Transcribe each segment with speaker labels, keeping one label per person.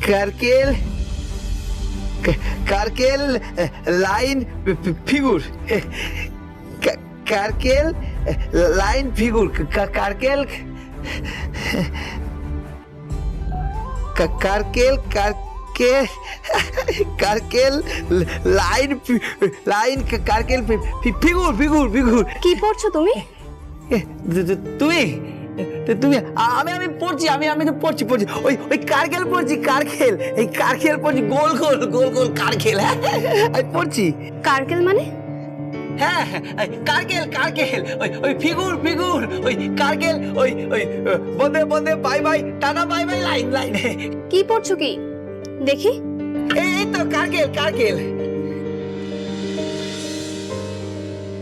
Speaker 1: কারকেল কারকেল line ফিগুর কারকেল line ফিগুর কারকেল কারকেল কারকেল কারকেল line line কারকেল ফিগুর ফিগুর ফিগুর।
Speaker 2: কি পড়ছো তুমি?
Speaker 1: তুমি তুমি আমি আমি পড়ছি আমি তো পড়ছি ওই ওই কারকেল পড়ছি কারকেল এই কারকেল পড়ছি গোল গোল গোল গোল কারকেল। হ্যাঁ আমি পড়ছি।
Speaker 2: কারকেল মানে?
Speaker 1: হ্যাঁ কারকেল কারকেল ওই ওই ফিগুর ফিগুর ওই কারকেল ওই ওই বন্দে বন্দে bye bye tata bye bye line line.
Speaker 2: কি পড়ছো কি দেখি?
Speaker 1: এই তো কারকেল কারকেল।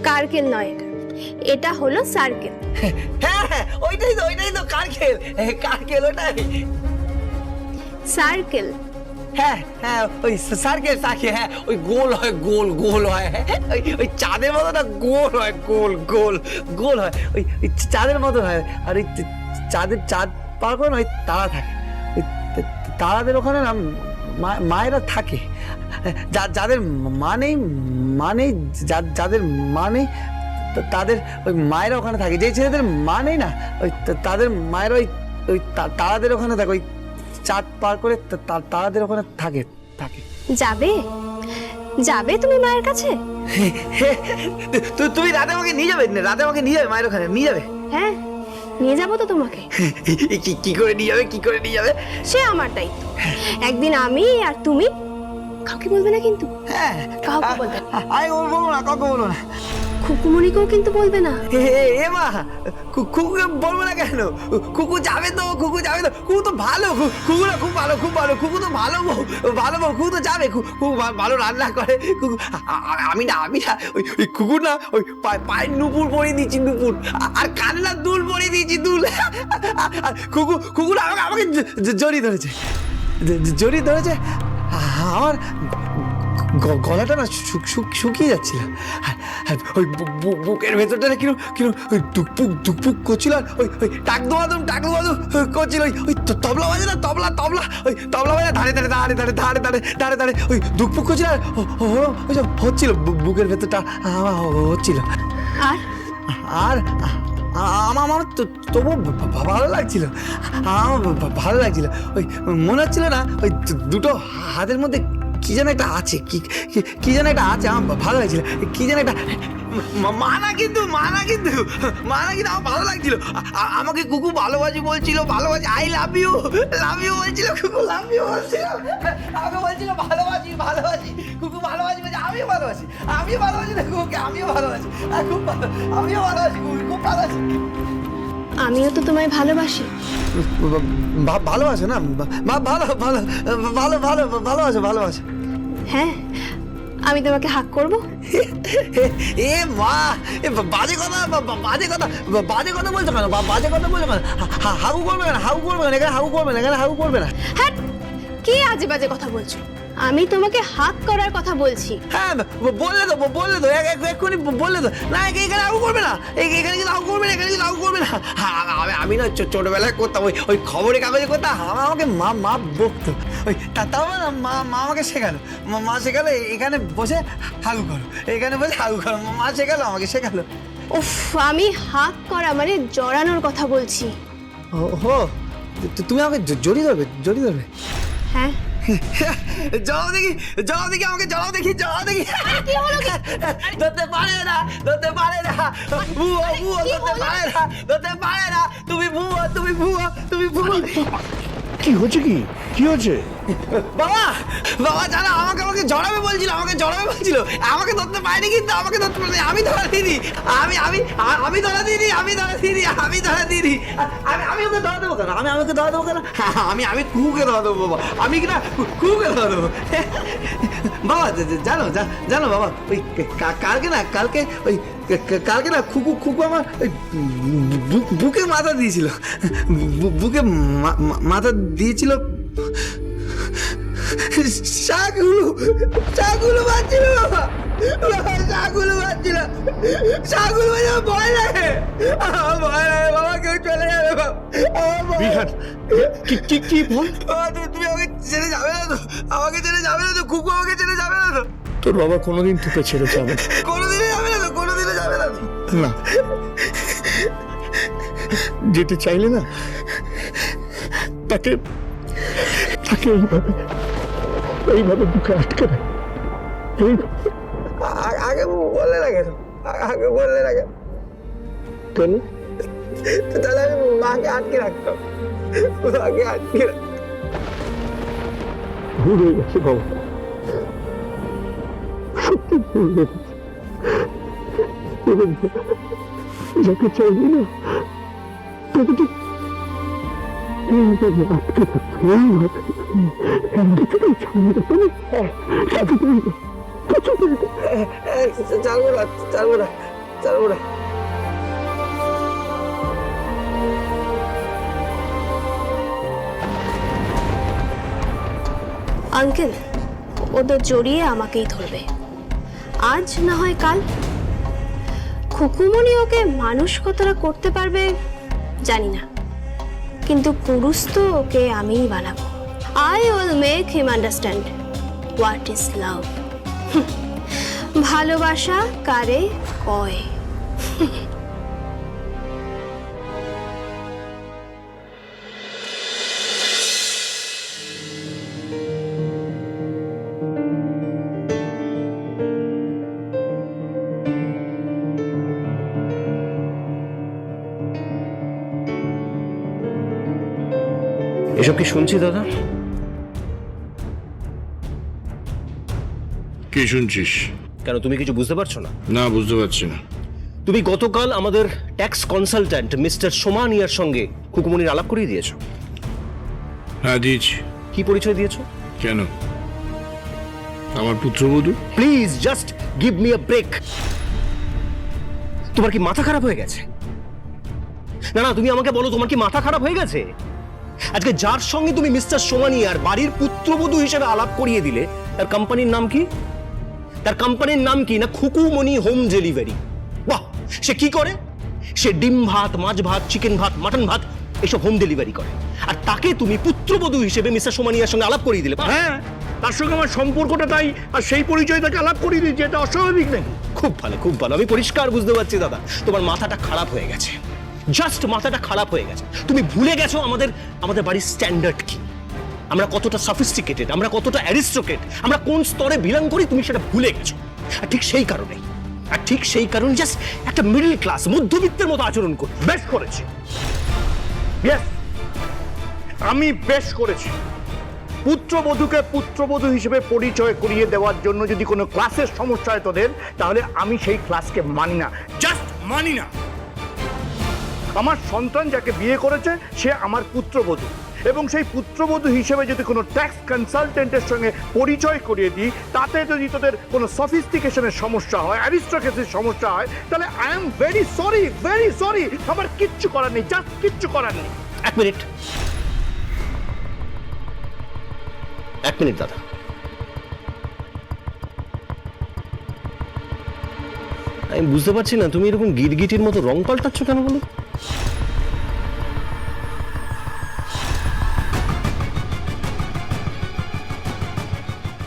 Speaker 2: কারকেল নয়, এটা হলো সার্কেল।
Speaker 1: হ্যাঁ হ্যাঁ ওইটাই তো কারকেল কারকেল ওটাই
Speaker 2: সার্কেল।
Speaker 1: হ্যাঁ হ্যাঁ ওই সার্কেল সার্কেল। হ্যাঁ ওই গোল হয় গোল গোল হয় ওই ওই চাঁদের মতো না গোল হয় গোল গোল গোল হয় ওই চাঁদের মতো হয়। আর ওই চাঁদ পার করে ওই তারা থাকে ওই তারাদের ওখানে না মায়েরা থাকে যাদের মানে যাদের মানে তাদের ওই মায়েরা ওখানে থাকে। যে ছেলেদের মানে না ওই তাদের মায়েরা ওই ওই তারাদের ওখানে থাকে ওই চাঁদ পার করে তারাদের ওখানে থাকে থাকে।
Speaker 2: যাবে যাবে তুমি মায়ের কাছে?
Speaker 1: তুমি রাতে আমাকে নিয়ে যাবে রাতে আমাকে নিয়ে যাবে মায়ের ওখানে নিয়ে যাবে?
Speaker 2: হ্যাঁ নিয়ে যাবো তো তোমাকে।
Speaker 1: কি করে নিয়ে যাবে কি করে নিয়ে যাবে?
Speaker 2: সে আমার দায়িত্ব। একদিন আমি আর তুমি, কাউকে বলবে না কিন্তু।
Speaker 1: হ্যাঁ
Speaker 2: কাউকে বলবে না।
Speaker 1: আমি বলবো না কাউকে বলবো না।
Speaker 2: খুকুমণিকেও কিন্তু বলবে না।
Speaker 1: এ মা কুকুকে বলবো না কেন? কুকু যাবে তো কুকু তো ভালো কুকু না খুব ভালো কুকু তো ভালো বউ কুকু তো যাবে কুকু ভালো রান্না করে কুকু। আমি না ওই কুকু না ওই পায়ের নুপুর পরিয়ে দিয়েছি নুপুর আর কানে না দুল পরিয়ে দিয়েছি দুল। আর কুকু না আমাকে জড়িয়ে ধরেছে আমার গলাটা না শুকিয়ে যাচ্ছিল আর ওই বুকের ভেতরটা না কিরম ওই টুকপুক করছিল আর ওই ওই টাক দোয়াদম করছিল ওই তবলা বাজে না তবলা ওই তবলা বাজে ধারে ওই দুকপুক করছিল আর ওই সব হচ্ছিল বুকের ভেতরটা আমার হচ্ছিল। আর আমার তবু ভালো লাগছিল ওই মনে হচ্ছিল না ওই দুটো হাতের মধ্যে কি যেন একটা আছে কি যেন একটা আছে আমার ভালো লাগছিল কি যেন একটা মানা কিন্তু আমার ভালো লাগছিল। আমাকে কুকু ভালোবাসি বলছিল আই লাভ ইউ বলছিল কুকু লাভ ইউ বলছিল আমাকে বলছিল ভালোবাসি কুকু ভালোবাসি বলছে আমিও ভালোবাসি না কুকুকে আমিও ভালোবাসি খুব ভালো আমিও ভালোবাসি কুকুকে খুব ভালোবাসি।
Speaker 2: আমিও তো তোমায় ভালোবাসি।
Speaker 1: ভালোবাসো না ভালোবাসো।
Speaker 2: হ্যাঁ আমি তোমাকে হাক করব।
Speaker 1: এ মা বাজে কথা বলছো কেন হাগু করবে না এখানে হাগু করবে না।
Speaker 2: হ্যাঁ কি আজে বাজে কথা বলছো? আমি তোমাকে হাক করার কথা বলছি।
Speaker 1: হ্যাঁ বললে তো এক্ষুনি বললে তো না এখানে হাগু করবে না এখানে কিন্তু হাগু করবে না আমি না ছোটবেলায় করতাম ওই খবরের কাগজে করতাম আমাকে মা বকতো ওই তাও না মা আমাকে শেখালো এখানে বসে হাগু করো মা শেখালো আমাকে
Speaker 2: উফ আমি হাক করা মানে জড়ানোর কথা বলছি।
Speaker 1: ও তুমি আমাকে জড়িয়ে ধরবে? হ্যাঁ জড়াও দেখি আমাকে জড়াও দেখি
Speaker 2: কি হলো?
Speaker 1: ধরতে পারে না ধরতে পারে না তুমি ভুয়ো।
Speaker 3: কি হচ্ছে কি হচ্ছে?
Speaker 1: বাবা জানা আমাকে জড়াবে বলছিল আমাকে ধরতে পারেনি কিন্তু আমি ধরা দিইনি আমি ধরা দিইনি আমি ওকে ধরা দেবো কেন আমি কুকুকে ধরা দেবো বাবা আমি কিনা কুকুকে ধরা দেবো বাবা জানো বাবা ওই কালকে না খুকু আমার বুকে মাথা দিয়েছিল শাকগুলো বাঁচছিল বাবা, শাকগুলো বাঁচছিল, শাকগুলো বাঁচছিল। ভয় লাগে, আমার ভয় লাগে বাবা, কেউ চলে যাবে বাবা, আমার ভয়
Speaker 3: বিহান কি বল?
Speaker 1: বাবা, তুমি আমাকে ছেড়ে যাবে না তো? আমাকে ছেড়ে যাবে না তো? খুকু আমাকে ছেড়ে যাবে না তো?
Speaker 3: তোর বাবা কোনোদিন তোকে ছেড়ে যাবে না।
Speaker 1: কোনোদিনই যাবে না তো? কোনোদিনই যাবে না তো?
Speaker 3: না, যেতে চাইলে না তাকে তাকে এইভাবে বুকে আটকে দেয়।
Speaker 1: আগে বললে না কেন? আগে বললে না কেন?
Speaker 3: কেন?
Speaker 1: তাহলে আমি মাকে আটকে রাখতাম, মাকে আটকে রাখতাম।
Speaker 3: ভুল হয়ে গেছে বাবা, সত্যি ভুল হয়ে গেছে। যাকে চাইলি না তাকে তো এইভাবে আটকে থাকতো, এইভাবে কিছুতেই ছাড়বে না তুমি, কিছুতেই না, কিছুতেই না।
Speaker 1: চালবো না, চালবো না, চালবো না।
Speaker 2: আঙ্কেল, ওদের জড়িয়ে আমাকেই ধরবে, আজ না হয় কাল। খুকুমনি ওকে মানুষ কতটা করতে পারবে জানি না, কিন্তু পুরুষ তো ওকে আমিই বানাবো। I will make him understand what is love. ভালোবাসা কারে কয়।
Speaker 4: এসব কি শুনছি দাদা?
Speaker 3: কি শুনছিস?
Speaker 4: কেন, তুমি কিছু বুঝতে পারছো না?
Speaker 3: না, বুঝতে পারছি না।
Speaker 4: তুমি গতকাল আমাদের ট্যাক্স কনসালট্যান্ট মিস্টার সোমানিয়ার সঙ্গে খুকুমনির আলাপ করিয়ে দিয়েছো।
Speaker 3: হ্যাঁ, দিয়েছি।
Speaker 4: কি পরিচয় দিয়েছো?
Speaker 3: কেন? আমার পুত্রবধূ।
Speaker 4: Please just give me a break. তোমার কি মাথা খারাপ হয়ে গেছে? না না, তুমি আমাকে বলো, তোমার কি মাথা খারাপ হয়ে গেছে? আজকে যার সঙ্গে তুমি মিস্টার সোমানিয়ার বাড়ির পুত্রবধূ হিসেবে আলাপ করিয়ে দিলে, তার কোম্পানির নাম কি? তার কোম্পানির নাম কি? না খুকুমনি হোম ডেলিভারি। বাহ, সে কি করে? সে ডিম ভাত, মাছ ভাত, চিকেন ভাত, মাটন ভাত এসব হোম ডেলিভারি করে। আর তাকে তুমি পুত্রবধূ হিসেবে মিস্টার সোমানিয়ার সঙ্গে আলাপ করিয়ে দিলে।
Speaker 3: হ্যাঁ, তার সঙ্গে আমার সম্পর্কটা তাই, আর সেই পরিচয় তাকে আলাপ করিয়ে দিয়েছে। এটা অস্বাভাবিক নাকি?
Speaker 4: খুব ভালো, খুব ভালো। আমি পরিষ্কার বুঝতে পারছি দাদা, তোমার মাথাটা খারাপ হয়ে গেছে। জাস্ট মাথাটা খারাপ হয়ে গেছে। তুমি ভুলে গেছো আমাদের বাড়ির স্ট্যান্ডার্ড কি, আমরা কতটা সফিস্টিকেটেড, আমরা কতটা অ্যারিস্টোক্রেট, আমরা কোন স্তরে বিলং করি, তুমি সেটা ভুলে গেছো। আর ঠিক সেই কারণে জাস্ট একটা মিডল ক্লাস, মধ্যবিত্তের মতো আচরণ করি।
Speaker 3: বেশ করেছি, ইয়েস, আমি বেশ করেছি। পুত্রবধূকে পুত্রবধূ হিসেবে পরিচয় করিয়ে দেওয়ার জন্য যদি কোনো ক্লাসের সমস্যা হয় তোদের, তাহলে আমি সেই ক্লাসকে মানি না, জাস্ট মানি না। আমার সন্তান যাকে বিয়ে করেছে সে আমার পুত্রবধূ, এবং সেই পুত্রবধূ হিসেবে যদি কোনো ট্যাক্স কনসালটেন্টের সঙ্গে পরিচয় করিয়ে দিই, তাতে যদি তোদের কোনো সফিস্টিকেশনের সমস্যা হয়, অ্যারিস্টোক্রেসির সমস্যা হয়, তাহলে আই এম ভেরি সরি। আমার কিচ্ছু করার নেই, জাস্ট কিচ্ছু করার নেই।
Speaker 4: এক মিনিট দাদা, আমি বুঝতে পারছি না তুমি এরকম গিরগিটির মতো রং পাল্টাচ্ছ কেন বলো?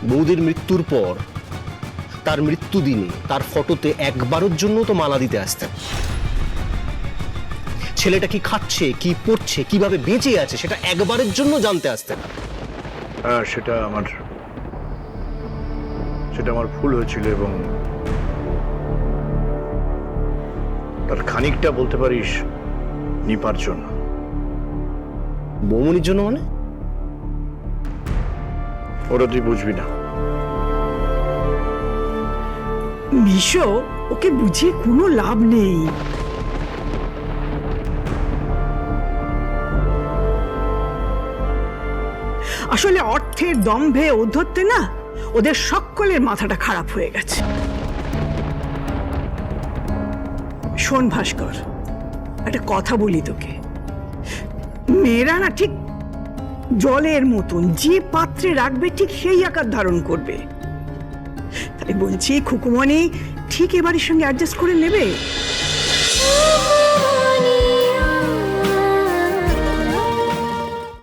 Speaker 4: বৌদির মৃত্যুর পর তার মৃত্যু দিনে তার ফটোতে একবারের জন্য তো মালা দিতে আসতেন। ছেলেটা কি খাচ্ছে, কি পড়ছে, কিভাবে বেঁচে আছে সেটা একবারের জন্য জানতে আসতেন।
Speaker 3: হ্যাঁ, সেটা আমার ভুল হয়েছিল, এবং তার খানিকটা বলতে পারিস নিপার জন্য।
Speaker 4: বৌমনির জন্য মানে?
Speaker 3: ওরা তুই বুঝবি না।
Speaker 5: মিশো, ওকে বুঝিয়ে কোনো লাভ নেই। আসলে অর্থের দম্ভে ঔদ্ধত্যে না ওদের সকলের মাথাটা খারাপ হয়ে গেছে। শোন ভাস্কর, একটা কথা বলি তোকে, মেয়েরা না ঠিক জলের মতন যে পাত্রে রাখবে ঠিক সেই আকার ধারণ করবে। তাই বলছি খুকুমনি ঠিক এবারের সঙ্গে অ্যাডজাস্ট করে নেবে।